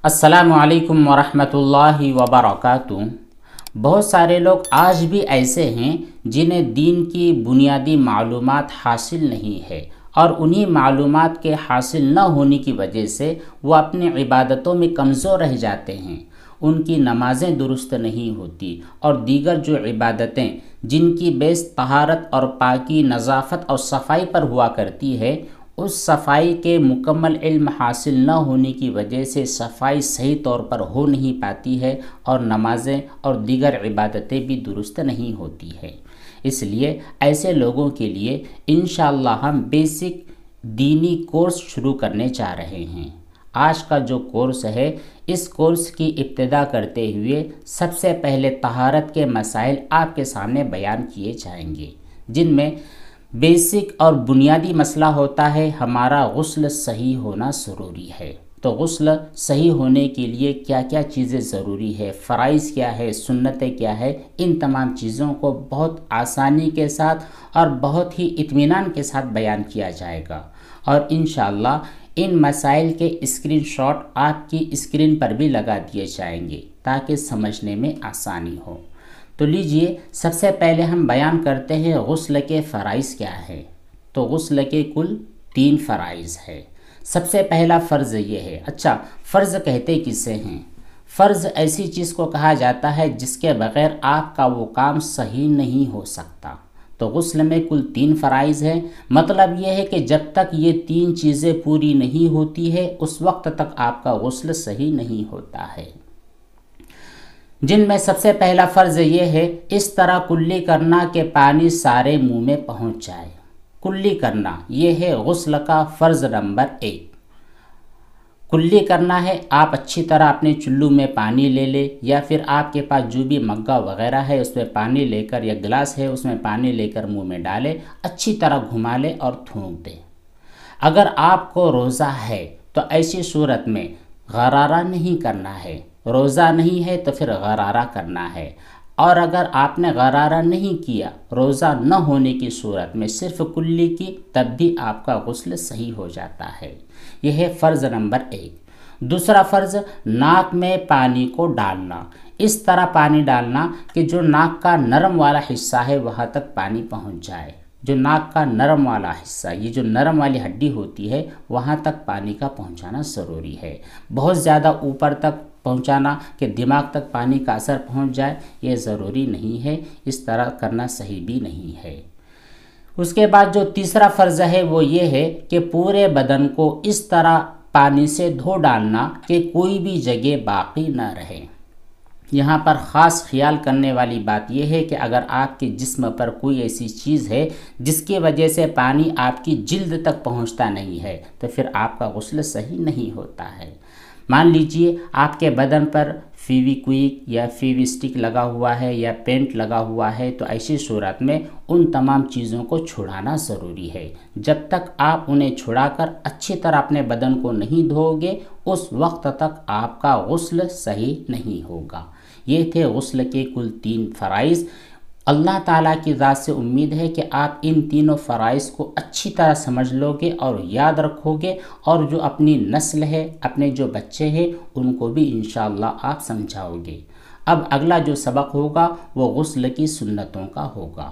السلام علیکم ورحمۃ اللہ وبرکاتہ۔ بہت سارے لوگ آج بھی ایسے ہیں جنہیں دین کی بنیادی معلومات حاصل نہیں ہے، اور انہی معلومات کے حاصل نہ ہونے کی وجہ سے وہ اپنی عبادتوں میں کمزور رہ جاتے ہیں۔ ان کی نمازیں درست نہیں ہوتی، اور دیگر جو عبادتیں جن کی بیس طہارت اور پاکی، نظافت اور صفائی پر ہوا کرتی ہے، اس صفائی کے مکمل علم حاصل نہ ہونے کی وجہ سے صفائی صحیح طور پر ہو نہیں پاتی ہے، اور نمازیں اور دیگر عبادتیں بھی درست نہیں ہوتی ہے۔ اس لیے ایسے لوگوں کے لیے انشاءاللہ ہم بیسک دینی کورس شروع کرنے جا رہے ہیں۔ آج کا جو کورس ہے، اس کورس کی ابتدا کرتے ہوئے سب سے پہلے طہارت کے مسائل آپ کے سامنے بیان کیے جائیں گے، جن میں بیسک اور بنیادی مسئلہ ہوتا ہے ہمارا غسل صحیح ہونا ضروری ہے۔ تو غسل صحیح ہونے کے لیے کیا کیا چیزیں ضروری ہے، فرائض کیا ہے، سنتیں کیا ہے، ان تمام چیزوں کو بہت آسانی کے ساتھ اور بہت ہی اطمینان کے ساتھ بیان کیا جائے گا، اور انشاءاللہ ان مسائل کے اسکرین شاٹ آپ کی اسکرین پر بھی لگا دیے جائیں گے تاکہ سمجھنے میں آسانی ہو۔ تو لیجئے سب سے پہلے ہم بیان کرتے ہیں غسل کے فرائض کیا ہے۔ تو غسل کے کل 3 فرائض ہے۔ سب سے پہلا فرض یہ ہے، اچھا فرض کہتے کسے ہیں؟ فرض ایسی چیز کو کہا جاتا ہے جس کے بغیر آپ کا وہ کام صحیح نہیں ہو سکتا۔ تو غسل میں کل 3 فرائض ہیں، مطلب یہ ہے کہ جب تک یہ 3 چیزیں پوری نہیں ہوتی ہے اس وقت تک آپ کا غسل صحیح نہیں ہوتا ہے، جن میں سب سے پہلا فرض یہ ہے اس طرح کلی کرنا کہ پانی سارے منہ میں پہنچ جائے۔ کلی کرنا یہ ہے غسل کا فرض نمبر 1۔ کلی کرنا ہے، آپ اچھی طرح اپنے چلو میں پانی لے لیں، یا پھر آپ کے پاس جو بھی مگا وغیرہ ہے اس میں پانی لے کر، یا گلاس ہے اس میں پانی لے کر منہ میں ڈالیں، اچھی طرح گھما لیں اور تھوک دیں۔ اگر آپ کو روزہ ہے تو ایسی صورت میں غرارہ نہیں کرنا ہے، روزہ نہیں ہے تو پھر غرارہ کرنا ہے، اور اگر آپ نے غرارہ نہیں کیا روزہ نہ ہونے کی صورت میں صرف کلی کی، تب بھی آپ کا غسل صحیح ہو جاتا ہے۔ یہ ہے فرض نمبر 1۔ دوسرا فرض ناک میں پانی کو ڈالنا، اس طرح پانی ڈالنا کہ جو ناک کا نرم والا حصہ ہے وہاں تک پانی پہنچ جائے۔ جو ناک کا نرم والا حصہ، یہ جو نرم والی ہڈی ہوتی ہے وہاں تک پانی کا پہنچانا ضروری ہے۔ بہت زیادہ اوپر تک پہنچانا کہ دماغ تک پانی کا اثر پہنچ جائے یہ ضروری نہیں ہے، اس طرح کرنا صحیح بھی نہیں ہے۔ اس کے بعد جو تیسرا فرض ہے وہ یہ ہے کہ پورے بدن کو اس طرح پانی سے دھو ڈالنا کہ کوئی بھی جگہ باقی نہ رہے۔ یہاں پر خاص خیال کرنے والی بات یہ ہے کہ اگر آپ کے جسم پر کوئی ایسی چیز ہے جس کی وجہ سے پانی آپ کی جلد تک پہنچتا نہیں ہے تو پھر آپ کا غسل صحیح نہیں ہوتا ہے۔ مان لیجئے آپ کے بدن پر فیوی کوئک یا فیوی سٹک لگا ہوا ہے یا پینٹ لگا ہوا ہے، تو ایسی صورت میں ان تمام چیزوں کو چھڑانا ضروری ہے۔ جب تک آپ انہیں چھڑا کر اچھی طرح اپنے بدن کو نہیں دھو گے اس وقت تک آپ کا غسل صحیح نہیں ہوگا۔ یہ تھے غسل کے کل 3 فرائض۔ اللہ تعالیٰ کی ذات سے امید ہے کہ آپ ان تینوں فرائض کو اچھی طرح سمجھ لو گے اور یاد رکھو گے، اور جو اپنی نسل ہے، اپنے جو بچے ہیں ان کو بھی انشاءاللہ آپ سمجھاؤ گے۔ اب اگلا جو سبق ہوگا وہ غسل کی سنتوں کا ہوگا۔